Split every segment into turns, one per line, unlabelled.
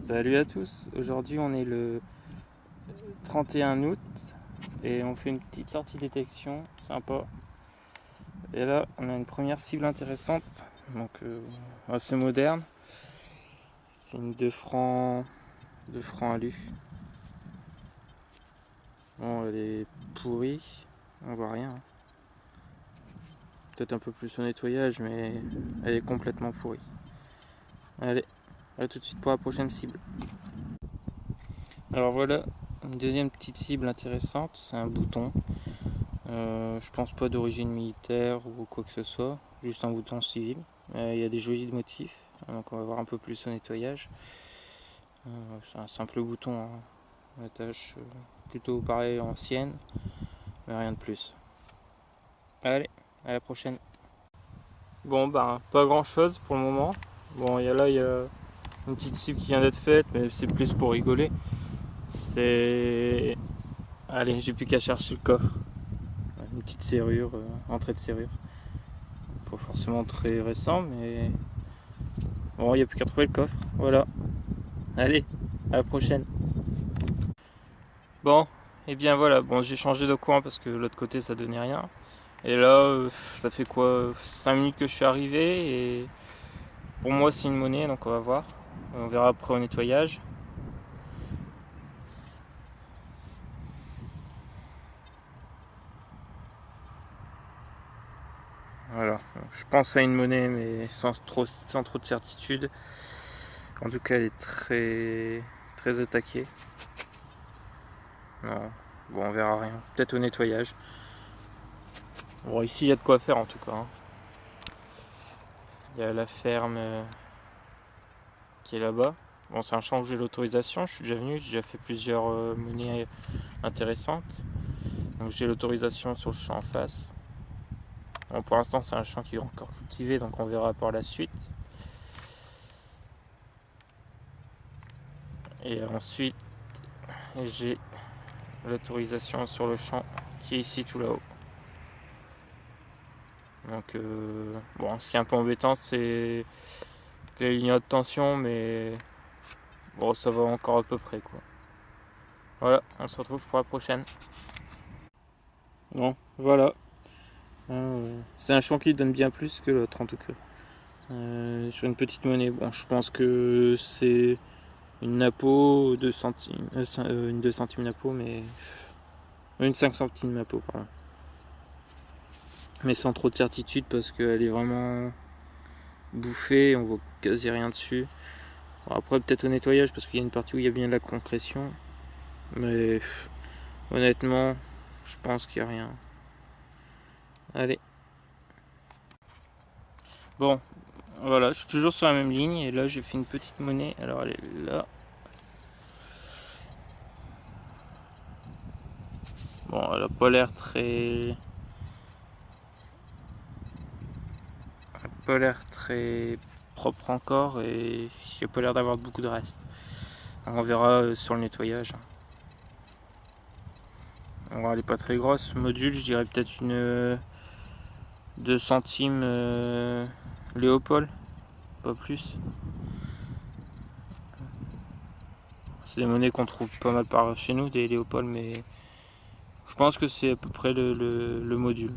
Salut à tous, aujourd'hui on est le 31 août et on fait une petite sortie détection sympa. Et là on a une première cible intéressante, donc assez moderne. C'est une 2 francs alu. Bon, elle est pourrie, on voit rien. Peut-être un peu plus au nettoyage, mais elle est complètement pourrie. Allez, à tout de suite pour la prochaine cible. Alors voilà, une deuxième petite cible intéressante, c'est un bouton. Je pense pas d'origine militaire ou quoi que ce soit, juste un bouton civil. Il y a des jolis motifs, donc on va voir un peu plus au nettoyage. C'est un simple bouton, hein. La tâche plutôt pareil ancienne, mais rien de plus. Allez, à la prochaine. Bon ben pas grand chose pour le moment. Bon il y a une petite cible qui vient d'être faite, mais c'est plus pour rigoler. C'est... Allez, j'ai plus qu'à chercher le coffre. Une petite serrure, entrée de serrure. Pas forcément très récent, mais bon, il n'y a plus qu'à trouver le coffre. Voilà. Allez, à la prochaine. Bon, et bien voilà. Bon, j'ai changé de coin parce que l'autre côté ça donnait rien. Et là, ça fait quoi 5 minutes que je suis arrivé. Et pour moi, c'est une monnaie, donc on va voir. On verra après au nettoyage. Voilà. Je pense à une monnaie, mais sans trop de certitude. En tout cas, elle est très attaquée. Non. Bon, on verra rien. Peut-être au nettoyage. Bon, ici, il y a de quoi faire en tout cas, hein. Il y a la ferme qui est là-bas. Bon, c'est un champ où j'ai l'autorisation. Je suis déjà venu, j'ai déjà fait plusieurs monnaies intéressantes. Donc j'ai l'autorisation sur le champ en face. Bon, pour l'instant, c'est un champ qui est encore cultivé, donc on verra par la suite. Et ensuite, j'ai l'autorisation sur le champ qui est ici tout là-haut. Donc, bon, ce qui est un peu embêtant, c'est les lignes de tension, mais bon, ça va encore à peu près, quoi. Voilà, on se retrouve pour la prochaine. Bon, voilà. C'est un champ qui donne bien plus que l'autre, en tout cas. Sur une petite monnaie, bon, je pense que c'est une napo, 2 centimes, une 2 centimes napo, mais une 5 centimes napo, pardon. Mais sans trop de certitude parce qu'elle est vraiment bouffée, on voit quasi rien dessus. Bon, après, peut-être au nettoyage parce qu'il y a une partie où il y a bien de la concrétion, mais honnêtement, je pense qu'il n'y a rien. Allez. Bon, voilà, je suis toujours sur la même ligne et là j'ai fait une petite monnaie. Alors elle est là. Bon, elle a pas l'air très propre encore et il n'y a pas l'air d'avoir beaucoup de reste. On verra sur le nettoyage. Bon, elle est pas très grosse. Module, je dirais peut-être une 2 centimes Léopold, pas plus. C'est des monnaies qu'on trouve pas mal par chez nous, des Léopold, mais je pense que c'est à peu près le module.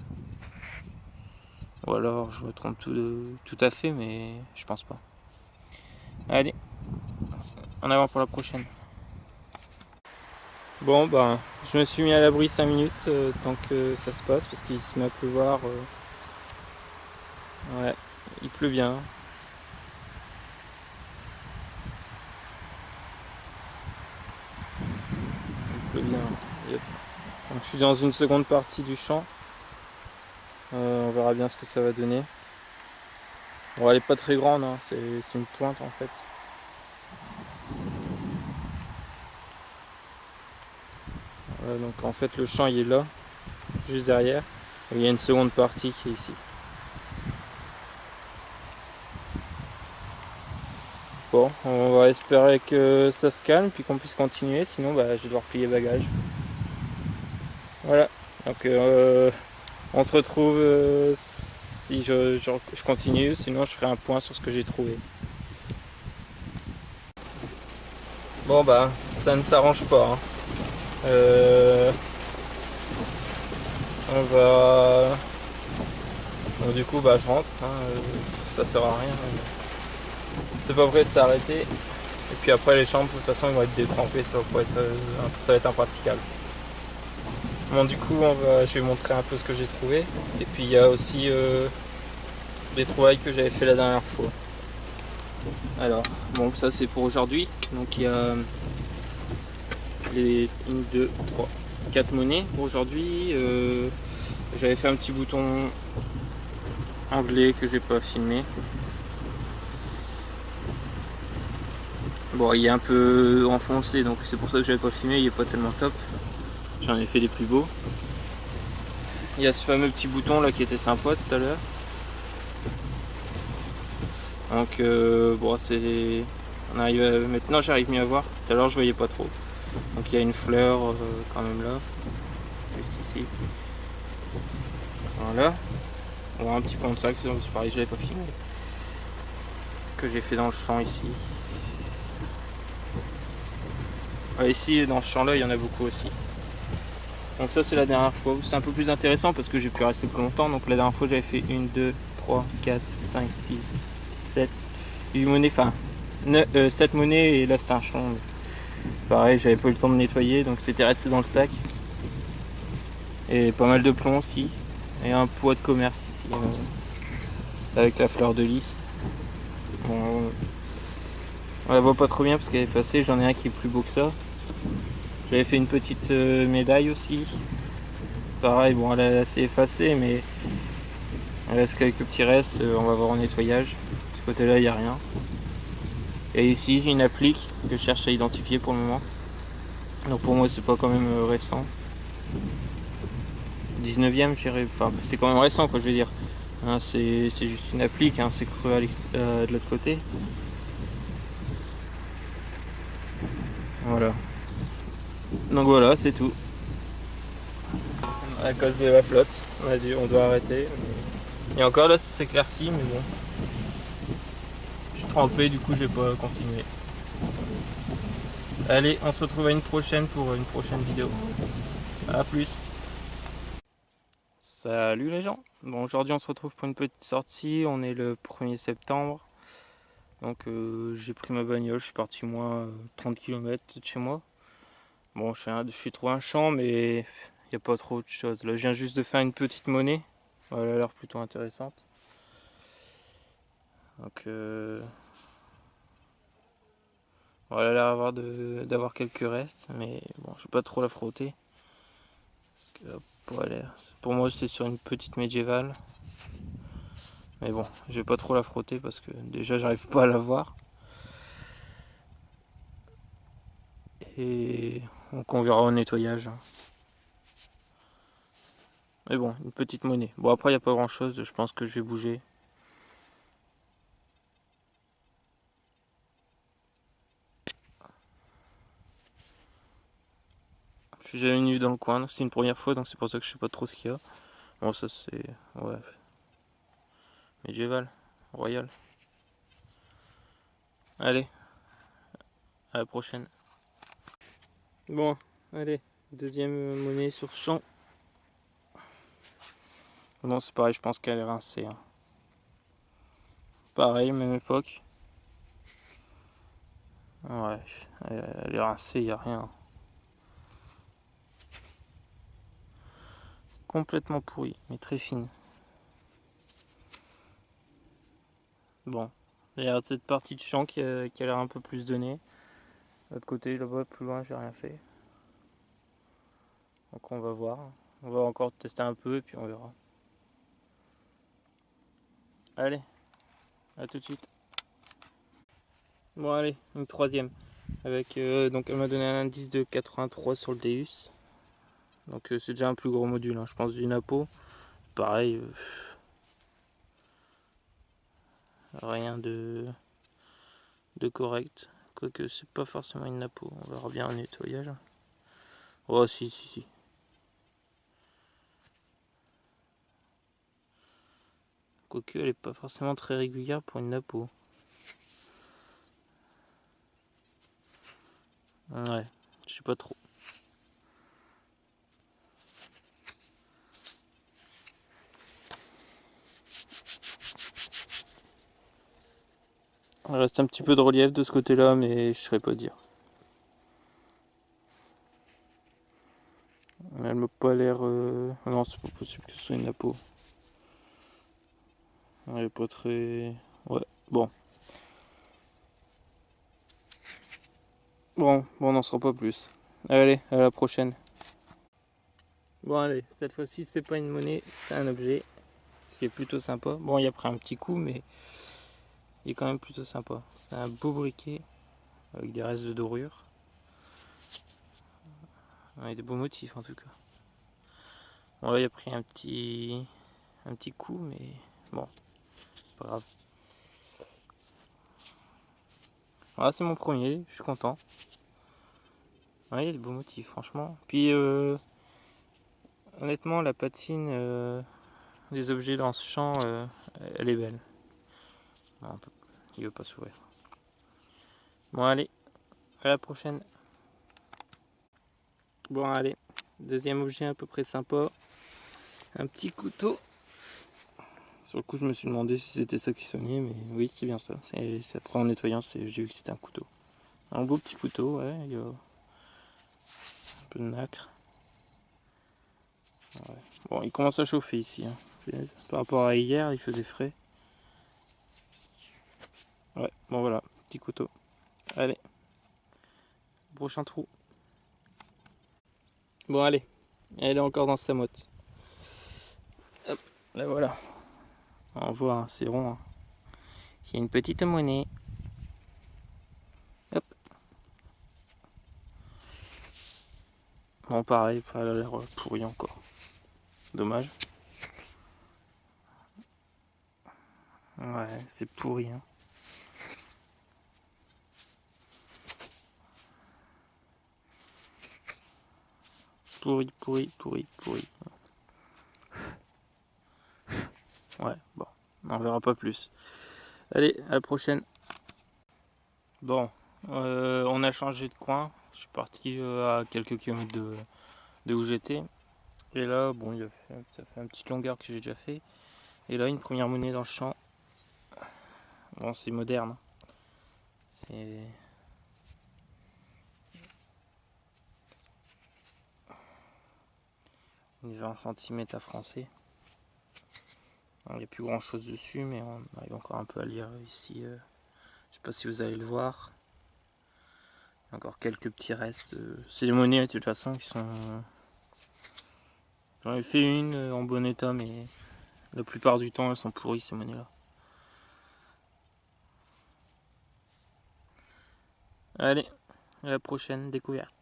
Ou alors je me trompe tout à fait, mais je pense pas. Allez, en avant pour la prochaine. Bon, ben, je me suis mis à l'abri 5 minutes tant que ça se passe parce qu'il se met à pleuvoir. Ouais, il pleut bien. Il pleut bien. Yep. Donc, je suis dans une seconde partie du champ. On verra bien ce que ça va donner. Bon, elle est pas très grande, hein. C'est une pointe en fait. Voilà, donc en fait le champ il est là, juste derrière. Et il y a une seconde partie qui est ici. Bon, on va espérer que ça se calme puis qu'on puisse continuer, sinon bah, je vais devoir plier bagage. Voilà, donc on se retrouve si je continue, sinon je ferai un point sur ce que j'ai trouvé. Bon bah, ça ne s'arrange pas, hein. Euh, on va... Donc du coup, bah je rentre, hein, ça sert à rien. C'est pas prêt de s'arrêter. Et puis après, les chambres, de toute façon, ils vont être détrempés, ça va être impraticable. Bon, du coup, je vais montrer un peu ce que j'ai trouvé. Et puis, il y a aussi des trouvailles que j'avais fait la dernière fois. Alors, bon, ça c'est pour aujourd'hui. Donc, il y a les 1, 2, 3, 4 monnaies pour aujourd'hui. J'avais fait un petit bouton anglais que j'ai pas filmé. Bon, il est un peu enfoncé, donc c'est pour ça que j'avais pas filmé, il est pas tellement top. J'en ai fait des plus beaux. Il y a ce fameux petit bouton là qui était sympa tout à l'heure. Donc bon, c'est... Maintenant j'arrive mieux à voir. Tout à l'heure je voyais pas trop. Donc il y a une fleur quand même là, juste ici. Voilà. On a un petit point de sac, c'est pareil, je l'avais pas filmé. Que j'ai fait dans le champ ici. Ici dans ce champ là il y en a beaucoup aussi. Donc ça c'est la dernière fois. C'est un peu plus intéressant parce que j'ai pu rester plus longtemps. Donc la dernière fois j'avais fait 1, 2, 3, 4, 5, 6, 7, 8 monnaies. Enfin 7 monnaies et là c'était un champ. Pareil, j'avais pas eu le temps de nettoyer donc c'était resté dans le sac. Et pas mal de plomb aussi. Et un poids de commerce ici. Avec la fleur de lys. Bon, on la voit pas trop bien parce qu'elle est effacée. J'en ai un qui est plus beau que ça. J'avais fait une petite médaille aussi. Pareil, bon, elle est assez effacée, mais il reste quelques petits restes. On va voir au nettoyage. De ce côté-là, il n'y a rien. Et ici, j'ai une applique que je cherche à identifier pour le moment. Donc pour moi, c'est pas quand même récent. 19e, je dirais. Enfin, c'est quand même récent, quoi, je veux dire. Hein, c'est juste une applique, hein, c'est creux de l'autre côté. Voilà. Donc voilà, c'est tout. À cause de la flotte, on doit arrêter. Et encore là, ça s'éclaircit, mais bon. Je suis trempé, du coup, je vais pas continuer. Allez, on se retrouve à une prochaine pour une prochaine vidéo. A plus. Salut les gens. Bon, aujourd'hui, on se retrouve pour une petite sortie. On est le 1er septembre. Donc, j'ai pris ma bagnole. Je suis parti, moi, 30 km de chez moi. Bon, je suis trouvé un champ, mais il n'y a pas trop de choses. Là, je viens juste de faire une petite monnaie. Elle a l'air plutôt intéressante. Donc, elle a l'air d'avoir quelques restes, mais bon, je vais pas trop la frotter. Parce que, pour moi, c'était sur une petite médiévale. Mais bon, je vais pas trop la frotter parce que déjà, j'arrive pas à la voir. Et donc, on verra au nettoyage. Mais bon, une petite monnaie. Bon, après, il n'y a pas grand chose. Je pense que je vais bouger. Je suis jamais venu dans le coin, c'est une première fois, donc c'est pour ça que je sais pas trop ce qu'il y a. Bon, ça c'est... ouais. Médiéval. Royal. Allez, à la prochaine. Bon, allez. Deuxième monnaie sur champ. Bon, c'est pareil, je pense qu'elle est rincée. Hein. Pareil, même époque. Ouais, elle est rincée, il n'y a rien. Complètement pourrie, mais très fine. Bon, il y a cette partie de champ qui a l'air un peu plus donnée. De l'autre côté, là-bas, plus loin, j'ai rien fait. Donc on va voir. On va encore tester un peu et puis on verra. Allez, à tout de suite. Bon allez, une troisième. Avec donc elle m'a donné un indice de 83 sur le Deus. Donc c'est déjà un plus gros module, hein, je pense du Napo. Pareil, rien de correct. Quoique c'est pas forcément une Napo, on verra bien au nettoyage. Oh si. Quoique elle est pas forcément très régulière pour une Napo. Ouais, je sais pas trop. Il reste un petit peu de relief de ce côté-là, mais je saurais pas dire. Elle m'a pas l'air... Non, c'est pas possible que ce soit une napo. Elle est pas très... Ouais, bon. Bon, on n'en saura pas plus. Allez, à la prochaine. Bon allez, cette fois-ci c'est pas une monnaie, c'est un objet qui est plutôt sympa. Bon, il a pris un petit coup, mais il est quand même plutôt sympa. C'est un beau briquet avec des restes de dorure. Ouais, des beaux motifs en tout cas. Bon là il a pris un petit coup, mais bon, c'est pas grave. Voilà, c'est mon premier, je suis content. Ouais, il y a des beaux motifs franchement. Puis honnêtement la patine des objets dans ce champ, elle est belle. Non, il veut pas s'ouvrir. Bon allez, à la prochaine. Bon allez, deuxième objet à peu près sympa. Un petit couteau. Sur le coup, je me suis demandé si c'était ça qui sonnait, mais oui, c'est bien ça. C'est après en nettoyant, j'ai vu que c'était un couteau. Un beau petit couteau, ouais, il y a un peu de nacre. Ouais. Bon, il commence à chauffer ici. Hein. Par rapport à hier, il faisait frais. Ouais, bon voilà, petit couteau. Allez, prochain trou. Bon, allez, elle est encore dans sa motte. Hop, là voilà. On voit, hein, c'est rond. Hein. Il y a une petite monnaie. Hop. Bon, pareil, elle a l'air pourrie encore. Dommage. Ouais, c'est pourri. Hein. Pourri, pourri, pourri, pourri. Ouais, bon, on verra pas plus. Allez, à la prochaine. Bon, on a changé de coin. Je suis parti à quelques kilomètres de où j'étais. Et là, bon, ça fait une petite longueur que j'ai déjà fait. Et là, une première monnaie dans le champ. Bon, c'est moderne. C'est une 20 cm à français. Il n'y a plus grand chose dessus, mais on arrive encore un peu à lire ici. Je sais pas si vous allez le voir. Encore quelques petits restes. C'est des monnaies de toute façon qui sont. J'en ai fait une en bon état, mais la plupart du temps elles sont pourries ces monnaies-là. Allez, à la prochaine découverte.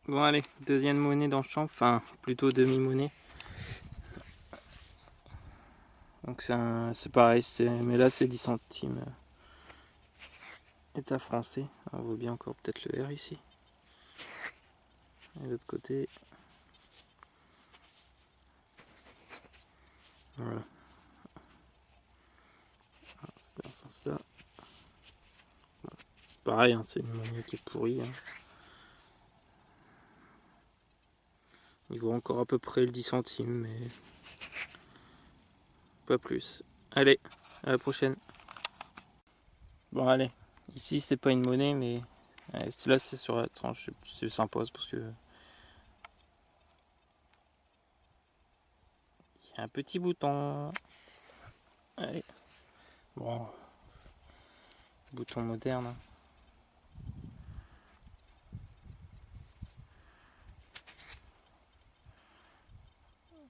Bon allez, deuxième monnaie dans le champ, enfin plutôt demi-monnaie. Donc c'est pareil, mais là c'est 10 centimes. État français, on voit bien encore peut-être le R ici. Et de l'autre côté, voilà. C'est dans ce sens-là. Pareil, hein, c'est une monnaie qui est pourrie. Hein. Il vaut encore à peu près le 10 centimes, mais pas plus. Allez, à la prochaine. Bon allez, ici c'est pas une monnaie, mais là c'est sur la tranche, c'est sympa parce que il y a un petit bouton. Allez, bon, bouton moderne. Hein.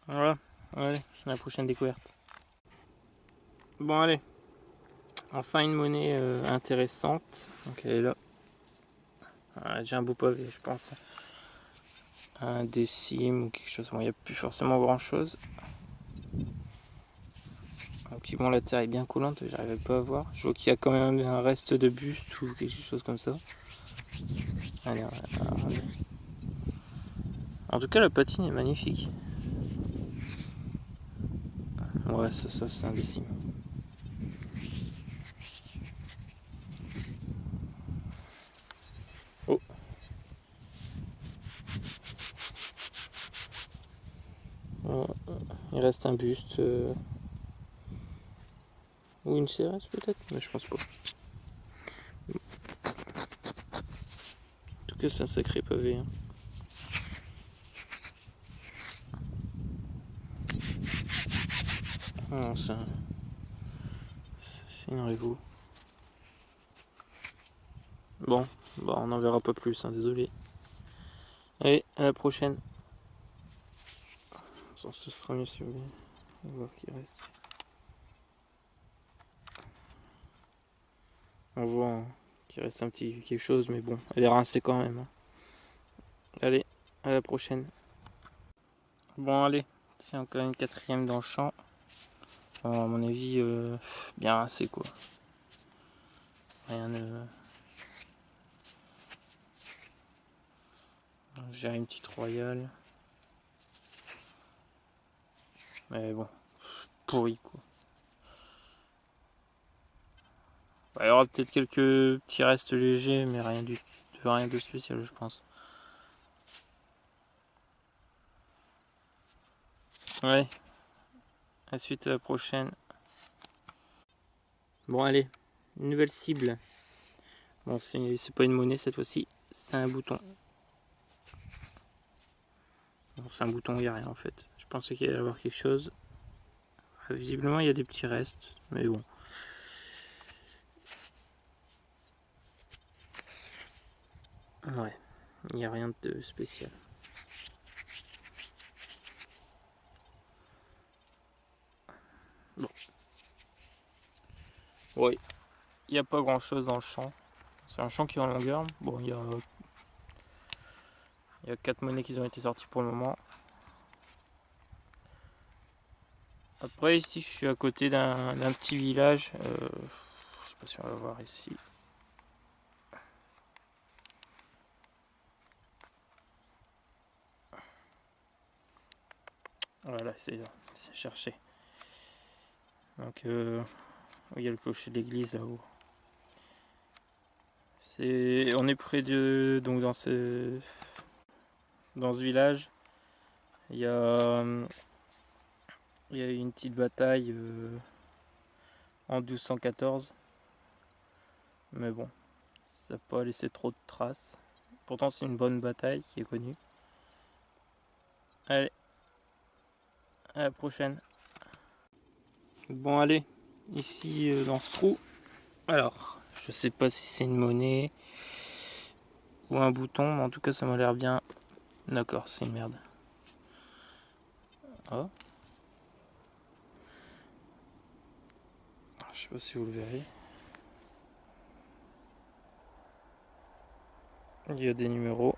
Voilà, allez, à la prochaine découverte. Bon allez, enfin une monnaie intéressante. Donc elle est là. Voilà, j'ai un beau pavé, je pense. Un décime ou quelque chose. Bon, il n'y a plus forcément grand chose. Donc bon, la terre est bien coulante, j'arrive pas à voir. Je vois qu'il y a quand même un reste de buste ou quelque chose comme ça. Allez, en tout cas, la patine est magnifique. Ouais, ça c'est un décime. Oh. Oh, il reste un buste. Ou une CRS peut-être, mais je pense pas. En tout cas, c'est un sacré pavé. Hein. Oh, c'est une Revo. Bon, bah on n'en verra pas plus, hein, désolé. Allez, à la prochaine. Ce sera mieux si vous voulez. On va voir qui reste. On voit hein, qu'il reste un petit quelque chose, mais bon, elle est rincée quand même. Hein. Allez, à la prochaine. Bon, allez, c'est encore une quatrième dans le champ. Bon, à mon avis, bien rincé quoi. Rien de. J'ai une petite royale. Mais bon, pourri quoi. Il y aura peut-être quelques petits restes légers, mais rien de spécial, je pense. Ouais, à la suite à la prochaine. Bon, allez, une nouvelle cible. Bon, c'est pas une monnaie cette fois-ci, c'est un bouton. Bon, c'est un bouton, il n'y a rien en fait. Je pensais qu'il allait y avoir quelque chose. Visiblement, il y a des petits restes, mais bon. Ouais, il n'y a rien de spécial. Bon. Ouais, il n'y a pas grand chose dans le champ. C'est un champ qui est en longueur. Bon, il y a 4 monnaies qui ont été sorties pour le moment. Après, ici, je suis à côté d'un petit village. Je sais pas si on va voir ici. Voilà, c'est chercher. Donc, il y a le clocher de l'église là-haut. On est près de. Donc, dans ce village, il y a eu une petite bataille en 1214. Mais bon, ça n'a pas laissé trop de traces. Pourtant, c'est une bonne bataille qui est connue. Allez, à la prochaine. Bon, allez, ici dans ce trou. Alors, je sais pas si c'est une monnaie ou un bouton, mais en tout cas, ça m'a l'air bien. D'accord, c'est une merde. Oh. Je sais pas si vous le verrez. Il y a des numéros.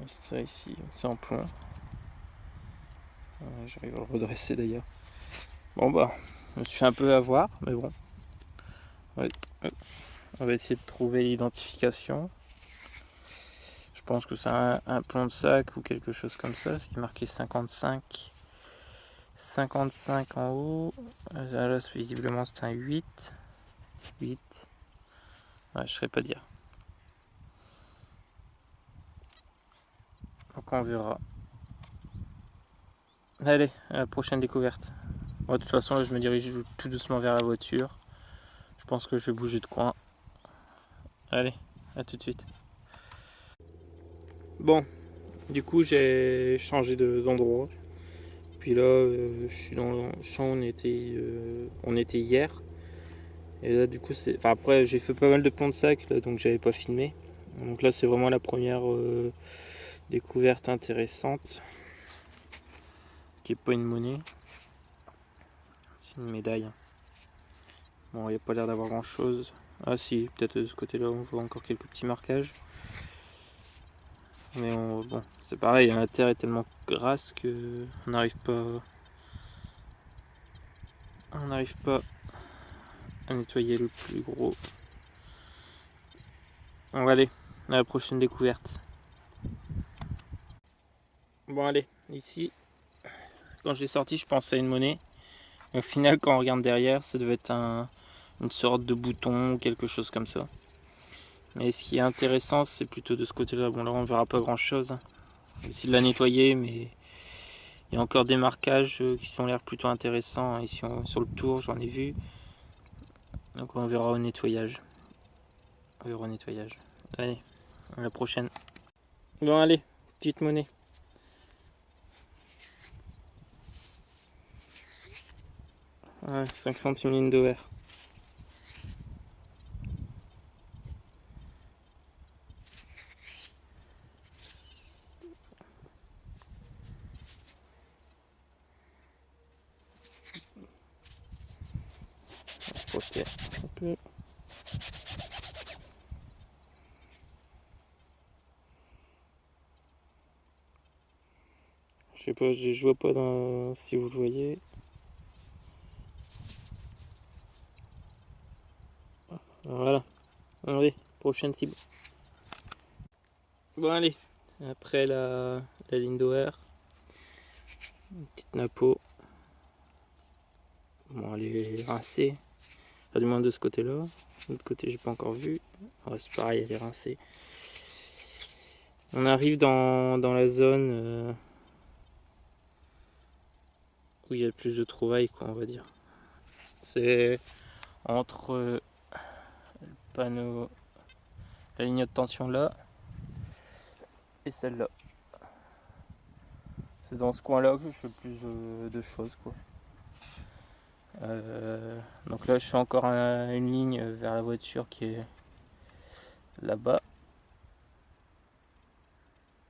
Ça ici, c'est en plomb. J'arrive à le redresser d'ailleurs. Bon bah, je me suis fait un peu avoir, mais bon. Ouais. On va essayer de trouver l'identification. Je pense que c'est un plomb de sac ou quelque chose comme ça. Ce qui est marqué 55. 55 en haut. Là, visiblement, c'est un 8. 8. Ouais, je ne saurais pas dire. Donc on verra. Allez, à la prochaine découverte. Bon, de toute façon, là, je me dirige tout doucement vers la voiture. Je pense que je vais bouger de coin. Allez, à tout de suite. Bon, du coup, j'ai changé d'endroit. Puis là, je suis dans le champ où on était hier. Et là, du coup, enfin, après, j'ai fait pas mal de plans de sac, là, donc j'avais pas filmé. Donc là, c'est vraiment la première découverte intéressante. Qui est pas une monnaie. C'est une médaille. Bon, il n'y a pas l'air d'avoir grand chose. Ah si, peut-être de ce côté-là, on voit encore quelques petits marquages. Mais bon, c'est pareil, la terre est tellement grasse que on n'arrive pas à nettoyer le plus gros. On va aller à la prochaine découverte. Bon allez, ici, quand j'ai sorti, je pensais à une monnaie. Et au final, quand on regarde derrière, ça devait être une sorte de bouton ou quelque chose comme ça. Mais ce qui est intéressant, c'est plutôt de ce côté-là. Bon, là, on verra pas grand-chose. On va essayer de la nettoyer, mais il y a encore des marquages qui ont l'air plutôt intéressants. Ici, sur le tour, j'en ai vu. Donc, on verra au nettoyage. On verra au nettoyage. Allez, à la prochaine. Bon, allez, petite monnaie. Ouais, 5 centimes Lindauer. Frotter un peu. Je sais pas, je vois pas dans, si vous le voyez. Voilà. Allez, prochaine cible. Bon allez, après la Lindauer, une petite napo. Bon, elle est rincée. Enfin, du moins de ce côté-là. De l'autre côté, j'ai pas encore vu. Ouais, c'est pareil, elle est rincée. On arrive dans la zone où il y a le plus de trouvailles, quoi, on va dire. C'est entre le panneau, la ligne de tension là et celle-là. C'est dans ce coin-là que je fais plus de choses, quoi. Donc là, je fais encore une ligne vers la voiture qui est là-bas.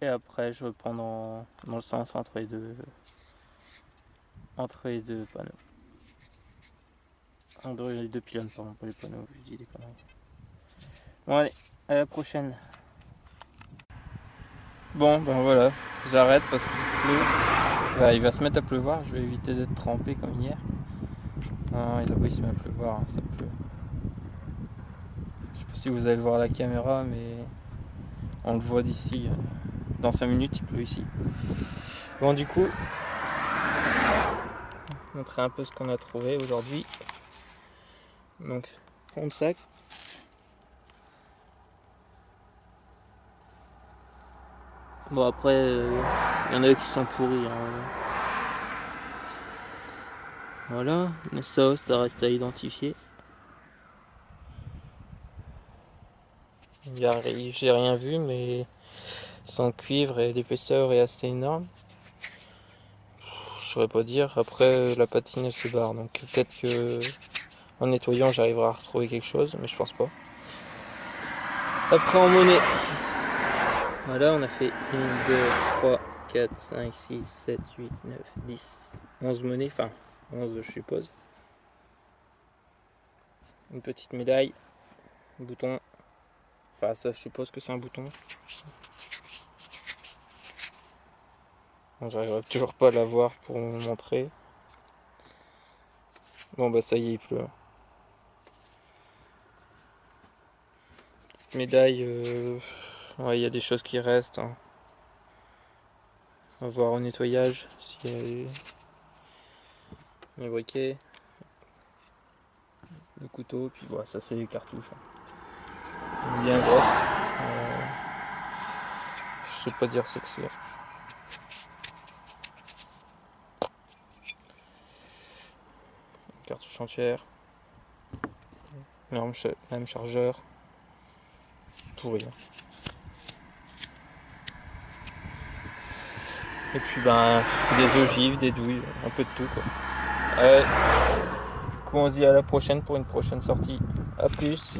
Et après, je reprends dans le sens entre les deux panneaux. Entre les deux pylônes, pardon, pas les panneaux, je dis des conneries. Bon, allez, à la prochaine. Bon, ben voilà, j'arrête parce qu'il pleut. Là, il va se mettre à pleuvoir, je vais éviter d'être trempé comme hier. Non, là-bas, il se met à pleuvoir, hein, ça pleut. Je sais pas si vous allez le voir à la caméra, mais on le voit d'ici. Dans 5 minutes, il pleut ici. Bon, du coup, montrer un peu ce qu'on a trouvé aujourd'hui. Donc, fond de sac. Bon, après, il y en a qui sont pourris. Hein. Voilà, mais ça reste à identifier. J'ai rien vu, mais sans cuivre et l'épaisseur est assez énorme. Je saurais pas dire. Après, la patine elle se barre, donc peut-être que en nettoyant j'arriverai à retrouver quelque chose, mais je pense pas. Après en monnaie, voilà, on a fait 1, 2, 3, 4, 5, 6, 7, 8, 9, 10, 11 monnaies, enfin 11 je suppose. Une petite médaille, un bouton, enfin ça je suppose que c'est un bouton. Bon, j'arriverai toujours pas à la voir pour vous montrer. Bon bah ça y est, il pleut. Médaille, ouais, il y a des choses qui restent. Hein. On va voir au nettoyage s'il y a les briquets, le couteau, puis voilà, ça c'est les cartouches. Hein. Bien grosses. Je sais pas dire ce que c'est. Cartouche entière. Même chargeur. Tout rien. Et puis ben des ogives, des douilles, un peu de tout quoi. Du coup on se dit à la prochaine pour une prochaine sortie. A plus.